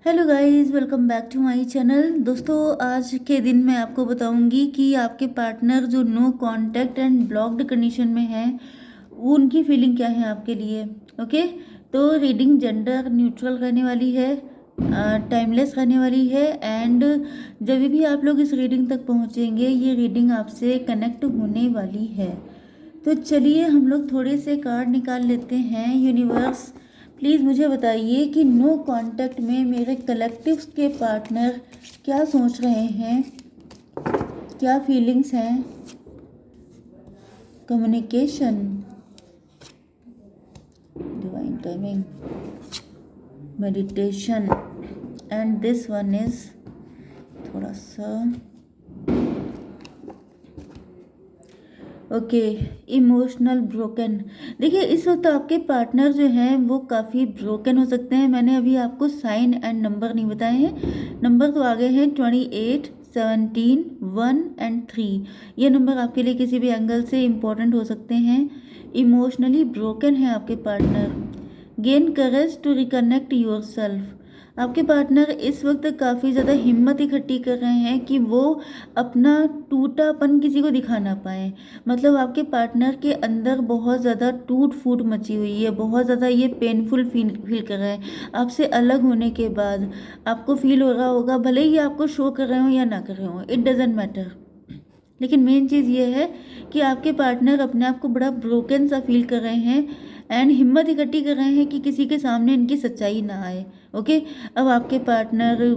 Hello guys, welcome back to my channel. दोस्तों, आज के दिन मैं आपको बताऊंगी कि आपके पार्टनर जो no contact and blocked condition में है, वो उनकी फीलिंग क्या है आपके लिए। ओके, तो रीडिंग जेंडर न्यूट्रल रहने वाली है, टाइमलेस रहने वाली है। एंड जब भी आप लोग इस रीडिंग तक पहुंचेंगे, ये रीडिंग आपसे कनेक्ट होने वाली है। तो चलिए हम लोग थोड़े से कार्ड निकाल लेते हैं। यूनिवर्स, प्लीज़ मुझे बताइए कि नो कांटेक्ट में मेरे कलेक्टिव्स के पार्टनर क्या सोच रहे हैं, क्या फीलिंग्स हैं। Communication, divine timing, meditation, and this one is थोड़ा सा ओके, इमोशनल ब्रोकन। देखिए, इस वक्त आपके पार्टनर जो हैं वो काफ़ी ब्रोकन हो सकते हैं। मैंने अभी आपको साइन एंड नंबर नहीं बताए हैं। नंबर तो आगे हैं 28, 17, 1 एंड 3। ये नंबर आपके लिए किसी भी एंगल से इम्पोर्टेंट हो सकते हैं। इमोशनली ब्रोकन है आपके partner. Gain courage to reconnect yourself. आपके पार्टनर इस वक्त काफ़ी ज़्यादा हिम्मत इकट्ठी कर रहे हैं कि वो अपना टूटापन किसी को दिखा ना पाए। मतलब आपके पार्टनर के अंदर बहुत ज़्यादा टूट फूट मची हुई है, बहुत ज़्यादा ये पेनफुल फील कर रहे हैं। आपसे अलग होने के बाद आपको फील हो रहा होगा, भले ही आपको शो कर रहे हो या ना कर रहे हो, इट डजेंट मैटर। लेकिन मेन चीज़ ये है कि आपके पार्टनर अपने आप को बड़ा ब्रोकन सा फील कर रहे हैं एंड हिम्मत इकट्ठी कर रहे हैं कि किसी के सामने इनकी सच्चाई ना आए। ओके, अब आपके पार्टनर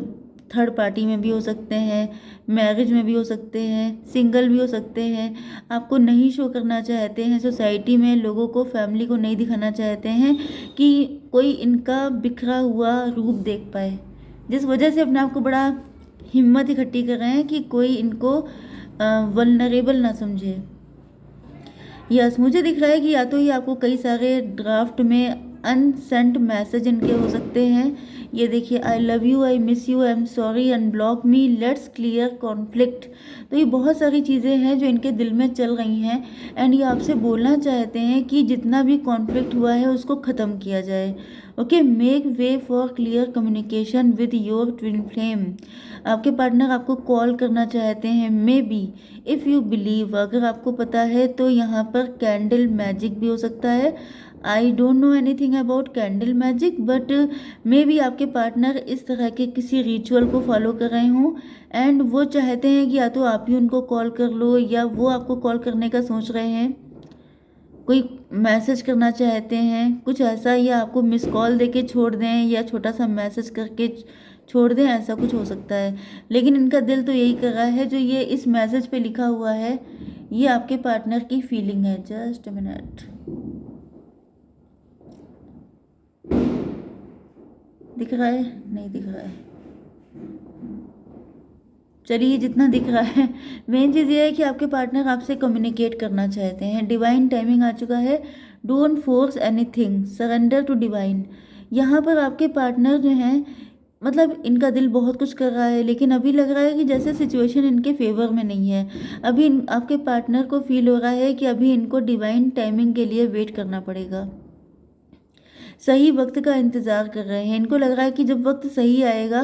थर्ड पार्टी में भी हो सकते हैं, मैरिज में भी हो सकते हैं, सिंगल भी हो सकते हैं। आपको नहीं शो करना चाहते हैं सोसाइटी में, लोगों को, फैमिली को नहीं दिखाना चाहते हैं कि कोई इनका बिखरा हुआ रूप देख पाए, जिस वजह से अपने आप को बड़ा हिम्मत इकट्ठी कर रहे हैं कि कोई इनको वल्नरेबल ना समझे। यस, मुझे दिख रहा है कि या तो ये आपको कई सारे ड्राफ्ट में अनसेंट मैसेज इनके हो सकते हैं। ये देखिए, I love you, I miss you, I am sorry, unblock me, let's clear conflict. तो ये बहुत सारी चीज़ें हैं जो इनके दिल में चल रही हैं एंड ये आपसे बोलना चाहते हैं कि जितना भी कॉन्फ्लिक्ट हुआ है उसको ख़त्म किया जाए। Okay, make way for clear communication with your twin flame. आपके पार्टनर आपको कॉल करना चाहते हैं, may be, if you believe. अगर आपको पता है तो यहाँ पर कैंडल मैजिक भी हो सकता है। I don't know anything about candle magic, but may be आपके पार्टनर इस तरह के किसी रिचुअल को फॉलो कर रहे हों एंड वो चाहते हैं कि या तो आप ही उनको कॉल कर लो या वो आपको कॉल करने का सोच रहे हैं, कोई मैसेज करना चाहते हैं कुछ ऐसा, या आपको मिस कॉल देके छोड़ दें या छोटा सा मैसेज करके छोड़ दें, ऐसा कुछ हो सकता है। लेकिन इनका दिल तो यही कर रहा है, जो ये इस मैसेज पे लिखा हुआ है, ये आपके पार्टनर की फीलिंग है। जस्ट अ मिनट, दिख रहा है? नहीं दिख रहा है। चलिए, जितना दिख रहा है। मेन चीज़ ये है कि आपके पार्टनर आपसे कम्युनिकेट करना चाहते हैं। डिवाइन टाइमिंग आ चुका है। Don't force anything, surrender to divine. यहाँ पर आपके पार्टनर जो हैं, मतलब इनका दिल बहुत कुछ कर रहा है, लेकिन अभी लग रहा है कि जैसे सिचुएशन इनके फेवर में नहीं है। अभी आपके पार्टनर को फील हो रहा है कि अभी इनको डिवाइन टाइमिंग के लिए वेट करना पड़ेगा, सही वक्त का इंतज़ार कर रहे हैं। इनको लग रहा है कि जब वक्त सही आएगा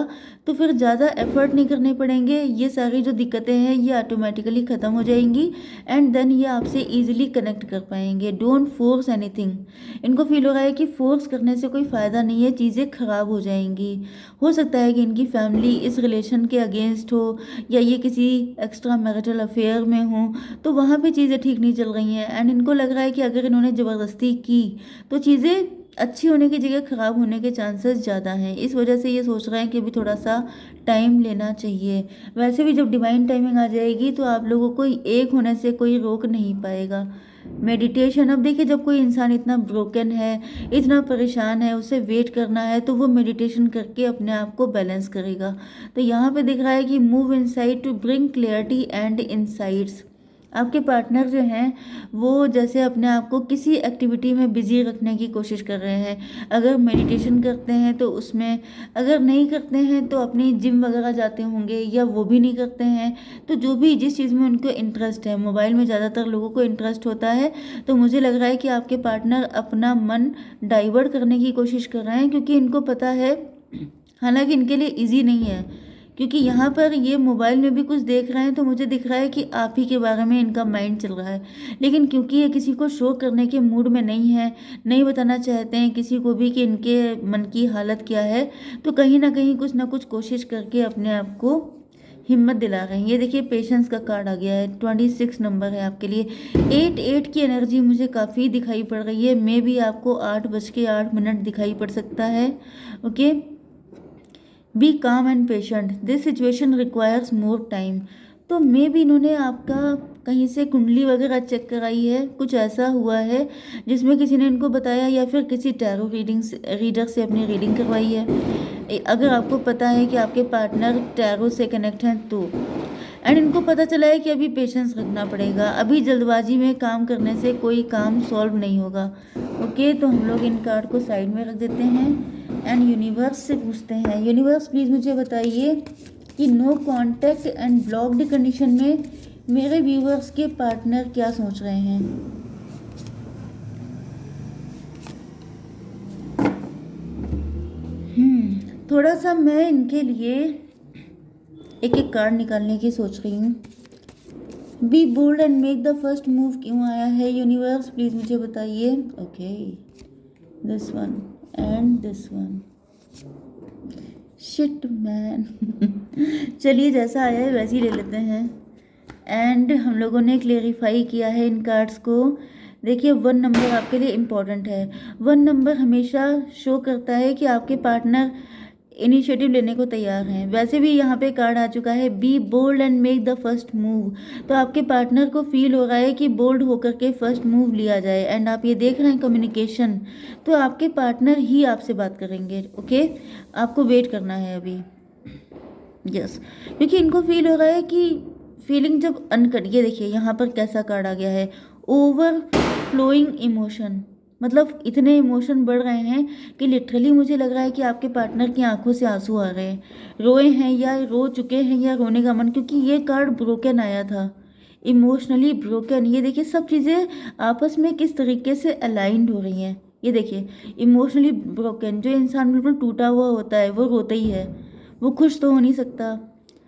तो फिर ज़्यादा एफर्ट नहीं करने पड़ेंगे, ये सारी जो दिक्कतें हैं ये ऑटोमेटिकली ख़त्म हो जाएंगी एंड देन ये आपसे ईजिली कनेक्ट कर पाएंगे। Don't force anything. इनको फील हो रहा है कि फोर्स करने से कोई फ़ायदा नहीं है, चीज़ें ख़राब हो जाएंगी। हो सकता है कि इनकी फैमिली इस रिलेशन के अगेंस्ट हो या ये किसी एक्स्ट्रा मैरिटल अफेयर में हो, तो वहाँ पर चीज़ें ठीक नहीं चल रही हैं एंड इनको लग रहा है कि अगर इन्होंने ज़बरदस्ती की तो चीज़ें अच्छी होने की जगह ख़राब होने के चांसेस ज़्यादा हैं। इस वजह से ये सोच रहे हैं कि अभी थोड़ा सा टाइम लेना चाहिए। वैसे भी जब डिवाइन टाइमिंग आ जाएगी तो आप लोगों को एक होने से कोई रोक नहीं पाएगा। मेडिटेशन, अब देखिए, जब कोई इंसान इतना ब्रोकन है, इतना परेशान है, उसे वेट करना है, तो वो मेडिटेशन करके अपने आप को बैलेंस करेगा। तो यहाँ पे दिख रहा है कि move inside to bring clarity and insights. आपके पार्टनर जो हैं वो जैसे अपने आप को किसी एक्टिविटी में बिजी रखने की कोशिश कर रहे हैं। अगर मेडिटेशन करते हैं तो उसमें, अगर नहीं करते हैं तो अपनी जिम वगैरह जाते होंगे, या वो भी नहीं करते हैं तो जो भी जिस चीज़ में उनको इंटरेस्ट है, मोबाइल में ज़्यादातर लोगों को इंटरेस्ट होता है, तो मुझे लग रहा है कि आपके पार्टनर अपना मन डाइवर्ट करने की कोशिश कर रहे हैं, क्योंकि इनको पता है हालांकि इनके लिए इजी नहीं है, क्योंकि यहाँ पर ये मोबाइल में भी कुछ देख रहे हैं तो मुझे दिख रहा है कि आप ही के बारे में इनका माइंड चल रहा है। लेकिन क्योंकि ये किसी को शो करने के मूड में नहीं है, नहीं बताना चाहते हैं किसी को भी कि इनके मन की हालत क्या है, तो कहीं ना कुछ कोशिश करके अपने आप को हिम्मत दिला रहे हैं। ये देखिए पेशेंस का कार्ड आ गया है, 26 नंबर है आपके लिए। 8 की एनर्जी मुझे काफ़ी दिखाई पड़ रही है। मे भी आपको 8:08 दिखाई पड़ सकता है। ओके, बी काम and patient, this situation requires more time. तो मे भी इन्होंने आपका कहीं से कुंडली वगैरह चेक कराई है, कुछ ऐसा हुआ है जिसमें किसी ने इनको बताया, या फिर किसी टैरो रीडर से अपनी रीडिंग करवाई है। अगर आपको पता है कि आपके पार्टनर टैरो से कनेक्ट हैं तो, एंड इनको पता चला है कि अभी पेशेंस रखना पड़ेगा, अभी जल्दबाजी में काम करने से कोई काम सॉल्व नहीं होगा। ओके, तो हम लोग इन कार्ड को साइड में रख देते हैं एंड यूनिवर्स से पूछते हैं। यूनिवर्स प्लीज़ मुझे बताइए कि no contact and blocked condition में मेरे व्यूवर्स के पार्टनर क्या सोच रहे हैं। थोड़ा सा मैं इनके लिए एक एक कार्ड निकालने की सोच रही हूँ। Be bold and make the first move क्यों आया है यूनिवर्स, प्लीज़ मुझे बताइए। Okay, this one and this one, shit man. चलिए जैसा आया है वैसे ही ले लेते हैं। एंड हम लोगों ने क्लेरिफाई किया है इन कार्ड्स को। देखिए 1 नंबर आपके लिए इम्पॉर्टेंट है। 1 नंबर हमेशा शो करता है कि आपके पार्टनर इनिशिएटिव लेने को तैयार हैं। वैसे भी यहाँ पे कार्ड आ चुका है be bold and make the first move, तो आपके पार्टनर को फील हो रहा है कि बोल्ड होकर के फर्स्ट मूव लिया जाए। एंड आप ये देख रहे हैं कम्युनिकेशन, तो आपके पार्टनर ही आपसे बात करेंगे। ओके, आपको वेट करना है अभी। यस, क्योंकि इनको फील हो रहा है कि फीलिंग जब अनकट, ये देखिए यहाँ पर कैसा कार्ड आ गया है, ओवर फ्लोइंग इमोशन, मतलब इतने इमोशन बढ़ रहे हैं कि लिटरली मुझे लग रहा है कि आपके पार्टनर की आंखों से आंसू आ रहे हैं, रोए हैं या रो चुके हैं या रोने का मन, क्योंकि ये कार्ड ब्रोकन आया था, इमोशनली ब्रोकन। ये देखिए सब चीज़ें आपस में किस तरीके से अलाइंड हो रही हैं। ये देखिए इमोशनली ब्रोकन, जो इंसान बिल्कुल टूटा हुआ होता है वो रोता ही है, वो खुश तो हो नहीं सकता।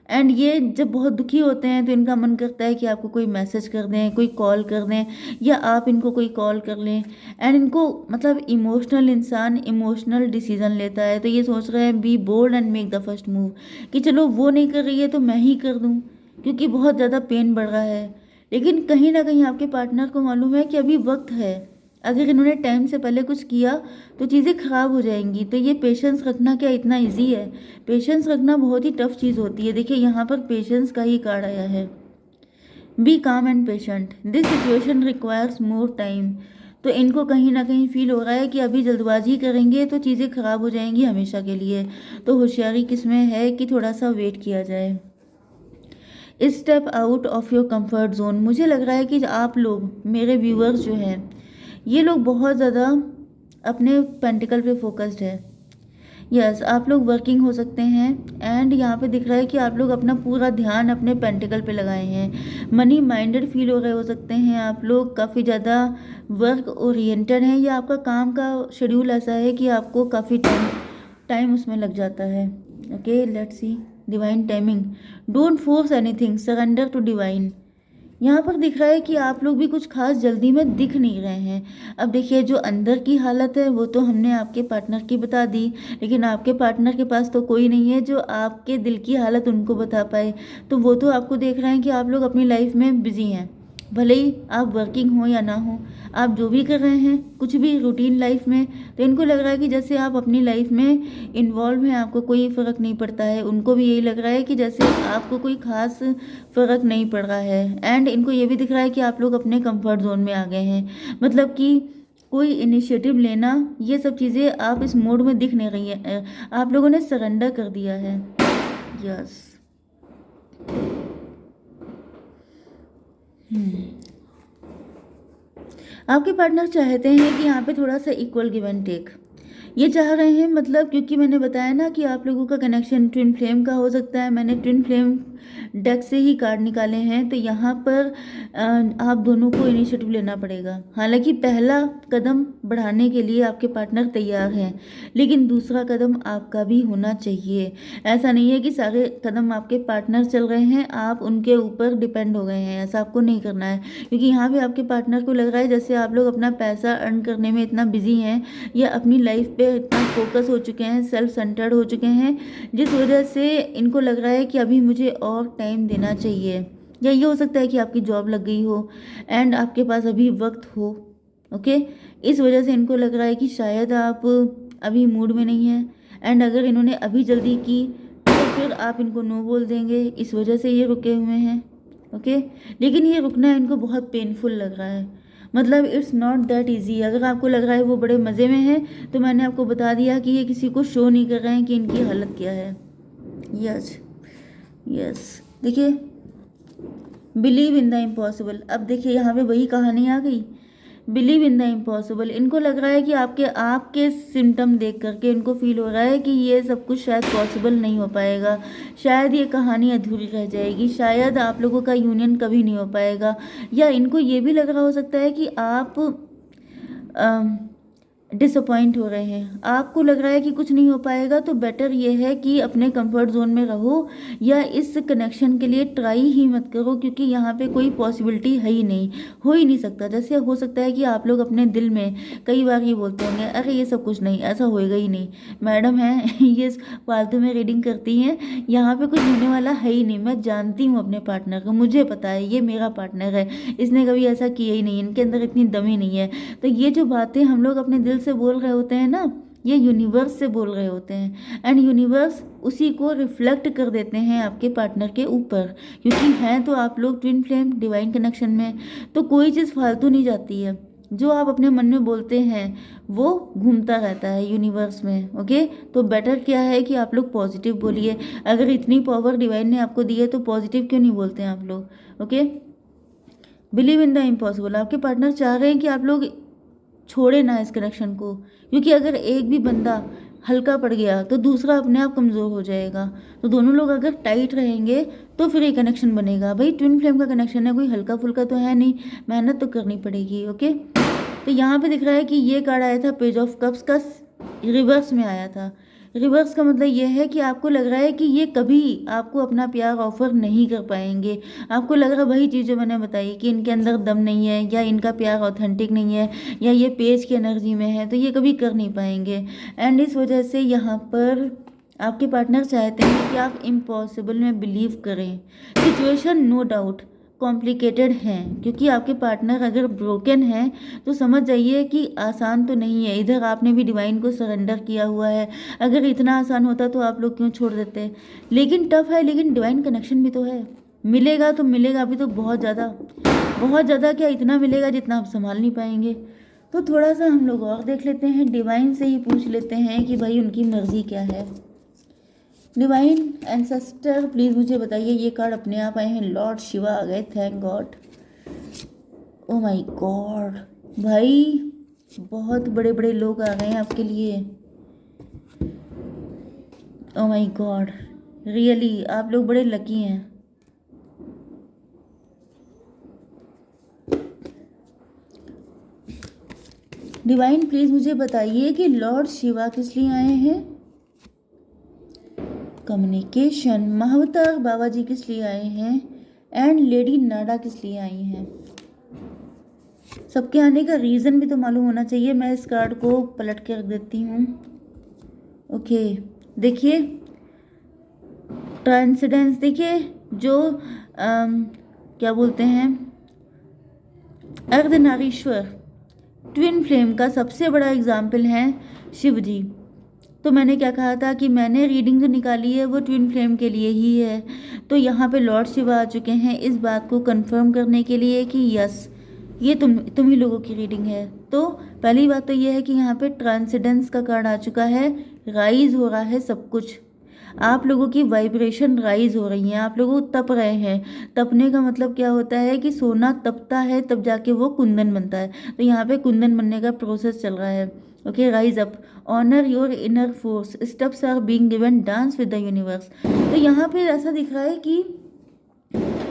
एंड ये जब बहुत दुखी होते हैं तो इनका मन करता है कि आपको कोई मैसेज कर दें, कोई कॉल कर दें, या आप इनको कोई कॉल कर लें। एंड इनको मतलब इमोशनल इंसान इमोशनल डिसीजन लेता है, तो ये सोच रहे हैं be bold and make the first move, कि चलो वो नहीं कर रही है तो मैं ही कर दूं, क्योंकि बहुत ज़्यादा पेन बढ़ रहा है। लेकिन कहीं ना कहीं आपके पार्टनर को मालूम है कि अभी वक्त है, अगर इन्होंने टाइम से पहले कुछ किया तो चीज़ें ख़राब हो जाएंगी। तो ये पेशेंस रखना क्या इतना इजी है? पेशेंस रखना बहुत ही टफ चीज़ होती है। देखिए यहाँ पर पेशेंस का ही कार्ड आया है, बी काम and patient, this situation requires more time. तो इनको कहीं ना कहीं फील हो रहा है कि अभी जल्दबाजी करेंगे तो चीज़ें ख़राब हो जाएंगी हमेशा के लिए। तो होशियारी किसमें है कि थोड़ा सा वेट किया जाए। Step out of your comfort zone, मुझे लग रहा है कि आप लोग मेरे व्यूअर्स जो हैं ये लोग बहुत ज़्यादा अपने पेंटिकल पे फोकस्ड है। यस, आप लोग वर्किंग हो सकते हैं एंड यहाँ पे दिख रहा है कि आप लोग अपना पूरा ध्यान अपने पेंटिकल पे लगाए हैं। मनी माइंडेड फील हो रहे हो सकते हैं आप लोग, काफ़ी ज़्यादा वर्क ओरिएंटेड हैं, या आपका काम का शेड्यूल ऐसा है कि आपको काफ़ी टाइम उसमें लग जाता है। Okay, let's see divine timing, don't force anything, surrender to divine. यहाँ पर दिख रहा है कि आप लोग भी कुछ खास जल्दी में दिख नहीं रहे हैं। अब देखिए जो अंदर की हालत है वो तो हमने आपके पार्टनर की बता दी, लेकिन आपके पार्टनर के पास तो कोई नहीं है जो आपके दिल की हालत उनको बता पाए। तो वो तो आपको देख रहे हैं कि आप लोग अपनी लाइफ में बिजी हैं, भले ही आप वर्किंग हो या ना हो, आप जो भी कर रहे हैं कुछ भी रूटीन लाइफ में, तो इनको लग रहा है कि जैसे आप अपनी लाइफ में इन्वॉल्व हैं, आपको कोई फ़र्क नहीं पड़ता है। उनको भी यही लग रहा है कि जैसे आपको कोई ख़ास फ़र्क नहीं पड़ रहा है। एंड इनको ये भी दिख रहा है कि आप लोग अपने कंफर्ट जोन में आ गए हैं, मतलब कि कोई इनिशिएटिव लेना, ये सब चीज़ें आप इस मोड में दिख नहीं रही है, आप लोगों ने सरेंडर कर दिया है। यस, आपके पार्टनर चाहते हैं कि यहाँ पे थोड़ा सा इक्वल गिव एंड टेक, ये चाह रहे हैं, मतलब क्योंकि मैंने बताया ना कि आप लोगों का कनेक्शन ट्विन फ्लेम का हो सकता है। मैंने ट्विन फ्लेम डेक से ही कार्ड निकाले हैं, तो यहाँ पर आप दोनों को इनिशिएटिव लेना पड़ेगा। हालांकि पहला कदम बढ़ाने के लिए आपके पार्टनर तैयार हैं, लेकिन दूसरा कदम आपका भी होना चाहिए। ऐसा नहीं है कि सारे कदम आपके पार्टनर चल रहे हैं, आप उनके ऊपर डिपेंड हो गए हैं, ऐसा आपको नहीं करना है। क्योंकि यहाँ पे आपके पार्टनर को लग रहा है जैसे आप लोग अपना पैसा अर्न करने में इतना बिजी हैं या अपनी लाइफ पे इतना फोकस हो चुके हैं, सेल्फ सेंटर्ड हो चुके हैं, जिस वजह से इनको लग रहा है कि अभी मुझे और टाइम देना चाहिए। या ये हो सकता है कि आपकी जॉब लग गई हो एंड आपके पास अभी वक्त हो। ओके, इस वजह से इनको लग रहा है कि शायद आप अभी मूड में नहीं हैं, एंड अगर इन्होंने अभी जल्दी की तो फिर आप इनको नो बोल देंगे, इस वजह से ये रुके हुए हैं। ओके, लेकिन ये रुकना इनको बहुत पेनफुल लग रहा है, मतलब इट्स नॉट दैट इजी। अगर आपको लग रहा है वो बड़े मज़े में हैं, तो मैंने आपको बता दिया कि ये किसी को शो नहीं कर रहे हैं कि इनकी हालत क्या है। यस यस, देखिए बिलीव इन द इम्पॉसिबल। अब देखिए यहाँ पे वही कहानी आ गई, बिलीव इन द इम्पॉसिबल। इनको लग रहा है कि आपके सिम्टम देख करके इनको फील हो रहा है कि ये सब कुछ शायद पॉसिबल नहीं हो पाएगा, शायद ये कहानी अधूरी रह जाएगी, शायद आप लोगों का यूनियन कभी नहीं हो पाएगा। या इनको ये भी लग रहा हो सकता है कि आप डिसअपॉइंट हो रहे हैं, आपको लग रहा है कि कुछ नहीं हो पाएगा, तो बेटर ये है कि अपने कंफर्ट जोन में रहो या इस कनेक्शन के लिए ट्राई ही मत करो, क्योंकि यहाँ पे कोई पॉसिबिलिटी है ही नहीं, हो ही नहीं सकता। जैसे हो सकता है कि आप लोग अपने दिल में कई बार ये बोलते होंगे, अरे ये सब कुछ नहीं, ऐसा होएगा ही नहीं, मैडम है ये फालतू में रीडिंग करती हैं, यहाँ पे कुछ होने वाला है ही नहीं, मैं जानती हूँ अपने पार्टनर को, मुझे पता है ये मेरा पार्टनर है, इसने कभी ऐसा किया ही नहीं, इनके अंदर इतनी दम ही नहीं है। तो ये जो बातें हम लोग अपने दिल से बोल रहे होते हैं ना, ये यूनिवर्स से बोल रहे होते हैं, एंड यूनिवर्स उसी को रिफ्लेक्ट कर देते हैं आपके पार्टनर के ऊपर, क्योंकि हैं तो आप लोग ट्विन फ्लेम डिवाइन कनेक्शन में, तो कोई चीज़ फालतू नहीं जाती है। जो आप अपने मन में बोलते हैं वो घूमता रहता है यूनिवर्स में। ओके, तो बेटर क्या है कि आप लोग पॉजिटिव बोलिए। अगर इतनी पावर डिवाइन ने आपको दी है तो पॉजिटिव क्यों नहीं बोलते हैं आप लोग। Okay, believe in the impossible. आपके पार्टनर चाह रहे हैं कि आप लोग छोड़े ना इस कनेक्शन को, क्योंकि अगर एक भी बंदा हल्का पड़ गया तो दूसरा अपने आप कमज़ोर हो जाएगा। तो दोनों लोग अगर टाइट रहेंगे तो फिर ये कनेक्शन बनेगा। भाई ट्विन फ्लेम का कनेक्शन है, कोई हल्का फुल्का तो है नहीं, मेहनत तो करनी पड़ेगी। ओके, तो यहाँ पे दिख रहा है कि ये कार्ड आया था पेज ऑफ कप्स का, रिवर्स में आया था। रिवर्स का मतलब ये है कि आपको लग रहा है कि ये कभी आपको अपना प्यार ऑफर नहीं कर पाएंगे। आपको लग रहा है वही चीज़ जो मैंने बताई कि इनके अंदर दम नहीं है, या इनका प्यार ऑथेंटिक नहीं है, या ये पेज की एनर्जी में है, तो ये कभी कर नहीं पाएंगे। एंड इस वजह से यहाँ पर आपके पार्टनर चाहते हैं कि आप इम्पॉसिबल में बिलीव करें। सिचुएशन नो डाउट कॉम्प्लिकेटेड हैं, क्योंकि आपके पार्टनर अगर ब्रोकन है तो समझ जाइए कि आसान तो नहीं है। इधर आपने भी डिवाइन को सरेंडर किया हुआ है, अगर इतना आसान होता तो आप लोग क्यों छोड़ देते। लेकिन टफ है, लेकिन डिवाइन कनेक्शन भी तो है, मिलेगा तो मिलेगा भी तो बहुत ज़्यादा क्या, इतना मिलेगा जितना आप संभाल नहीं पाएंगे। तो थोड़ा सा हम लोग और देख लेते हैं, डिवाइन से ही पूछ लेते हैं कि भाई उनकी मर्जी क्या है। डिवाइन एंसेस्टर प्लीज़ मुझे बताइए, ये कार्ड अपने आप आए हैं, लॉर्ड शिवा आ गए, thank God. Oh my God भाई, बहुत बड़े बड़े लोग आ गए हैं आपके लिए। ओ माय गॉड, रियली आप लोग बड़े लकी हैं। डिवाइन प्लीज़ मुझे बताइए कि लॉर्ड शिवा किस लिए आए हैं। कम्युनिकेशन, महावतार बाबा जी किस लिए आए हैं, एंड लेडी नाडा किस लिए आई हैं। सबके आने का रीज़न भी तो मालूम होना चाहिए। मैं इस कार्ड को पलट के रख देती हूँ। ओके, देखिए ट्रांसेंडेंस, देखिए जो क्या बोलते हैं, अर्धनारीश्वर ट्विन फ्लेम का सबसे बड़ा एग्जाम्पल है शिव जी। तो मैंने क्या कहा था कि मैंने रीडिंग जो निकाली है वो ट्विन फ्लेम के लिए ही है। तो यहाँ पे लॉर्ड शिवा आ चुके हैं इस बात को कंफर्म करने के लिए कि यस ये तुम ही लोगों की रीडिंग है। तो पहली बात तो ये है कि यहाँ पे ट्रांसेंडेंस का कार्ड आ चुका है, राइज हो रहा है सब कुछ, आप लोगों की वाइब्रेशन राइज हो रही है, आप लोग तप रहे हैं। तपने का मतलब क्या होता है कि सोना तपता है तब जाके वो कुंदन बनता है, तो यहाँ पे कुंदन बनने का प्रोसेस चल रहा है। Okay, rise up, honour your inner force, steps are being given, dance with the universe. तो यहाँ पे ऐसा दिख रहा है कि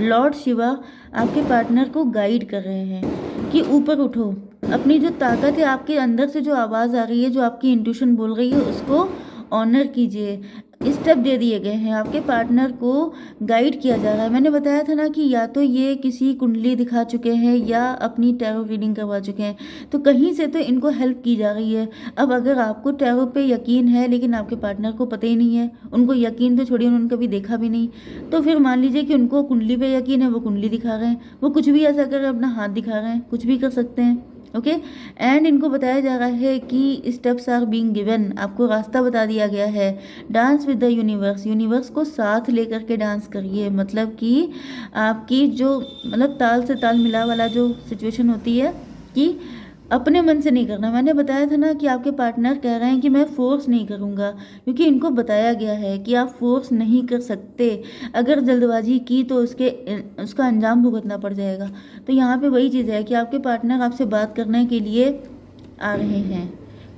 लॉर्ड शिवा आपके पार्टनर को गाइड कर रहे हैं कि ऊपर उठो, अपनी जो ताकत है, आपके अंदर से जो आवाज़ आ रही है, जो आपकी इंट्यूशन बोल रही है, उसको ऑनर कीजिए। स्टेप दे दिए गए हैं, आपके पार्टनर को गाइड किया जा रहा है। मैंने बताया था ना कि या तो ये किसी कुंडली दिखा चुके हैं या अपनी टैरो रीडिंग करवा चुके हैं, तो कहीं से तो इनको हेल्प की जा रही है। अब अगर आपको टैरो पे यकीन है लेकिन आपके पार्टनर को पता ही नहीं है, उनको यकीन तो छोड़िए, उन्होंने कभी देखा भी नहीं, तो फिर मान लीजिए कि उनको कुंडली पे यकीन है, वो कुंडली दिखा रहे हैं, वो कुछ भी ऐसा कर रहे हैं, अपना हाथ दिखा रहे हैं, कुछ भी कर सकते हैं। ओके, एंड इनको बताया जा रहा है कि स्टेप्स आर बीइंग गिवन, आपको रास्ता बता दिया गया है। Dance with the universe, universe को साथ लेकर के डांस करिए, मतलब कि आपकी जो मतलब ताल से ताल मिला वाला जो सिचुएशन होती है कि अपने मन से नहीं करना। मैंने बताया था ना कि आपके पार्टनर कह रहे हैं कि मैं फोर्स नहीं करूँगा, क्योंकि इनको बताया गया है कि आप फोर्स नहीं कर सकते। अगर जल्दबाजी की तो उसका अंजाम भुगतना पड़ जाएगा। तो यहाँ पे वही चीज़ है कि आपके पार्टनर आपसे बात करने के लिए आ रहे हैं।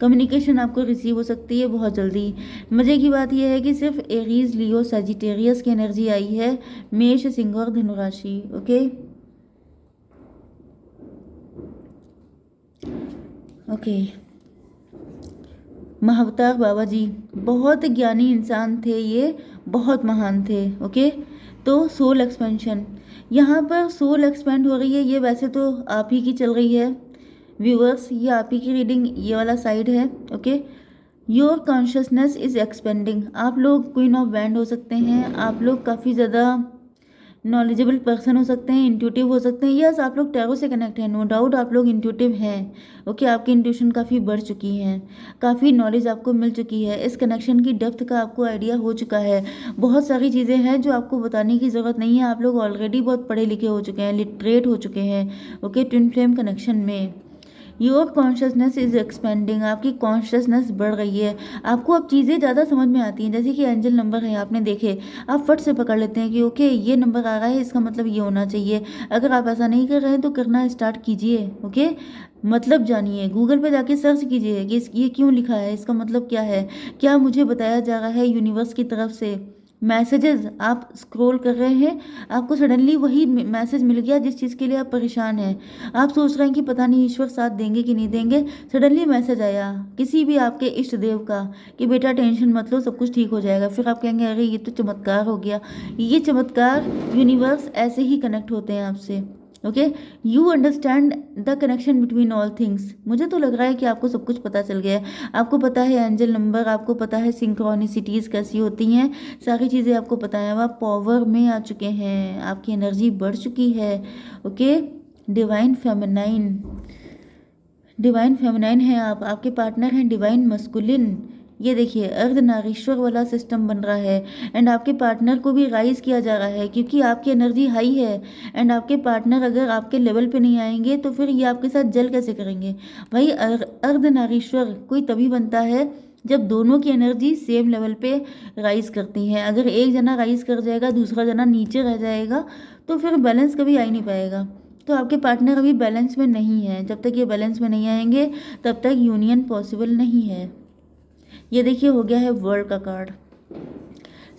कम्युनिकेशन आपको रिसीव हो सकती है बहुत जल्दी। मज़े की बात यह है कि सिर्फ एरीज, लियो, सजिटेरियस की एनर्जी आई है, मेष, सिंह और धनु राशि। ओके ओके, महाअवतार बाबा जी बहुत ज्ञानी इंसान थे, ये बहुत महान थे। ओके, तो सोल एक्सपेंशन, यहाँ पर सोल एक्सपेंड हो रही है। ये वैसे तो आप ही की चल रही है व्यूअर्स, ये आप ही की रीडिंग, ये वाला साइड है। Okay, your consciousness is expanding, आप लोग क्वीन ऑफ बैंड हो सकते हैं, आप लोग काफ़ी ज़्यादा नॉलेजेबल पर्सन हो सकते हैं, इंट्यूटिव हो सकते हैं। यस, आप लोग टैरो से कनेक्ट हैं, नो डाउट आप लोग इंट्यूटिव हैं। ओके, आपकी इंट्यूशन काफ़ी बढ़ चुकी है, काफ़ी नॉलेज आपको मिल चुकी है, इस कनेक्शन की डेप्थ का आपको आइडिया हो चुका है। बहुत सारी चीज़ें हैं जो आपको बताने की ज़रूरत नहीं है, आप लोग ऑलरेडी बहुत पढ़े लिखे हो चुके हैं, लिटरेट हो चुके हैं। ओके, ट्विन फ्लेम कनेक्शन में योर कॉन्शियसनेस इज एक्सपेंडिंग, आपकी कॉन्शियसनेस बढ़ रही है, आपको अब चीज़ें ज़्यादा समझ में आती हैं। जैसे कि एंजल नंबर है, आपने देखे, आप फट से पकड़ लेते हैं कि ओके ये नंबर आ रहा है, इसका मतलब ये होना चाहिए। अगर आप ऐसा नहीं कर रहे हैं तो करना स्टार्ट कीजिए। ओके, मतलब जानिए, गूगल पे जाके सर्च कीजिए कि ये क्यों लिखा है, इसका मतलब क्या है, क्या मुझे बताया जा रहा है यूनिवर्स की तरफ से। मैसेजेस आप स्क्रॉल कर रहे हैं, आपको सडनली वही मैसेज मिल गया जिस चीज़ के लिए आप परेशान हैं। आप सोच रहे हैं कि पता नहीं ईश्वर साथ देंगे कि नहीं देंगे, सडनली मैसेज आया किसी भी आपके इष्ट देव का कि बेटा टेंशन मत लो, सब कुछ ठीक हो जाएगा। फिर आप कहेंगे अरे ये तो चमत्कार हो गया। ये चमत्कार, यूनिवर्स ऐसे ही कनेक्ट होते हैं आपसे। Okay, you understand the connection between all things, मुझे तो लग रहा है कि आपको सब कुछ पता चल गया है। आपको पता है एंजल नंबर, आपको पता है सिंक्रोनिसिटीज़ कैसी होती हैं, सारी चीज़ें आपको पता है। आप पावर में आ चुके हैं, आपकी एनर्जी बढ़ चुकी है। Okay, divine feminine, divine feminine है आप, आपके पार्टनर हैं डिवाइन मस्कुलिन। ये देखिए अर्धनारीश्वर वाला सिस्टम बन रहा है, एंड आपके पार्टनर को भी राइज किया जा रहा है क्योंकि आपकी एनर्जी हाई है। एंड आपके पार्टनर अगर आपके लेवल पे नहीं आएंगे तो फिर ये आपके साथ जल कैसे करेंगे भाई। अर्धनारीश्वर कोई तभी बनता है जब दोनों की एनर्जी सेम लेवल पे राइज करती हैं। अगर एक जना राइज कर जाएगा, दूसरा जना नीचे रह जाएगा, तो फिर बैलेंस कभी आ ही नहीं पाएगा। तो आपके पार्टनर अभी बैलेंस में नहीं है, जब तक ये बैलेंस में नहीं आएंगे तब तक यूनियन पॉसिबल नहीं है। ये देखिए हो गया है वर्ल्ड का कार्ड।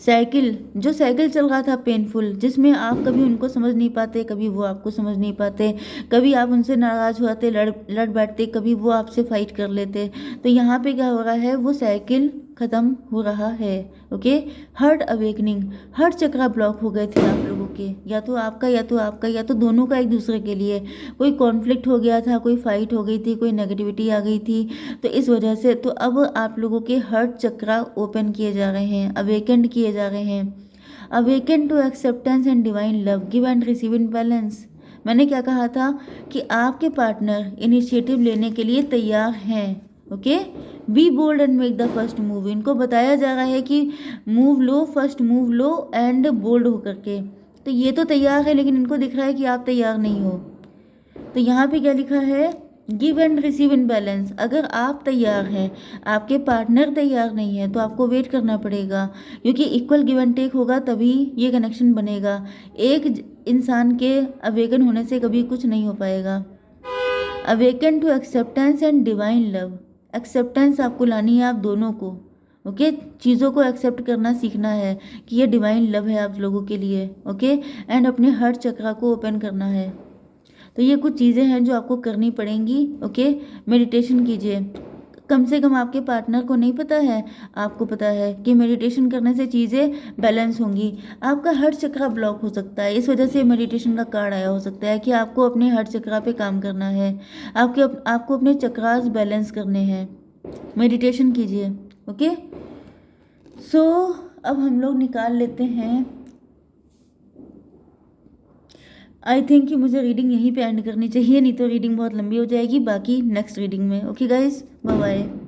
साइकिल, जो साइकिल चल रहा था पेनफुल, जिसमें आप कभी उनको समझ नहीं पाते, कभी वो आपको समझ नहीं पाते, कभी आप उनसे नाराज हो जाते, लड़ बैठते, कभी वो आपसे फाइट कर लेते। तो यहाँ पे क्या हो रहा है, वो साइकिल खत्म हो रहा है। ओके, हार्ट अवेकनिंग, हार्ट चक्रा ब्लॉक हो गए थे आप लोगों के, या तो आपका या तो आपका या तो दोनों का एक दूसरे के लिए कोई कॉन्फ्लिक्ट हो गया था, कोई फाइट हो गई थी, कोई नेगेटिविटी आ गई थी, तो इस वजह से तो अब आप लोगों के हार्ट चक्रा ओपन किए जा रहे हैं, अवेकेंड किए जा रहे हैं। Awaken to acceptance and divine love, give and receive in balance. मैंने क्या कहा था कि आपके पार्टनर इनिशिएटिव लेने के लिए तैयार हैं। Okay, be bold and make the first move, इनको बताया जा रहा है कि मूव लो, फर्स्ट मूव लो एंड बोल्ड होकर के। तो ये तो तैयार है लेकिन इनको दिख रहा है कि आप तैयार नहीं हो। तो यहाँ पे क्या लिखा है, give and receive in balance. अगर आप तैयार हैं, आपके पार्टनर तैयार नहीं है, तो आपको वेट करना पड़ेगा, क्योंकि इक्वल गिव एंड टेक होगा तभी ये कनेक्शन बनेगा। एक इंसान के अवेकन होने से कभी कुछ नहीं हो पाएगा। Awaken to acceptance and divine love, acceptance आपको लानी है आप दोनों को, ओके, चीज़ों को एक्सेप्ट करना सीखना है कि ये डिवाइन लव है आप लोगों के लिए। ओके, एंड अपने हर चक्रा को ओपन करना है। तो ये कुछ चीज़ें हैं जो आपको करनी पड़ेंगी। ओके, मेडिटेशन कीजिए। कम से कम आपके पार्टनर को नहीं पता है, आपको पता है कि मेडिटेशन करने से चीज़ें बैलेंस होंगी। आपका हर चक्रा ब्लॉक हो सकता है, इस वजह से मेडिटेशन का कार्ड आया हो सकता है कि आपको अपने हर चक्रा पे काम करना है, आपको अपने चक्रास बैलेंस करने हैं। मेडिटेशन कीजिए। ओके, सो अब हम लोग निकाल लेते हैं। आई थिंक कि मुझे रीडिंग यहीं पे एंड करनी चाहिए, नहीं तो रीडिंग बहुत लंबी हो जाएगी। बाकी नेक्स्ट रीडिंग में। Okay guys, bye bye.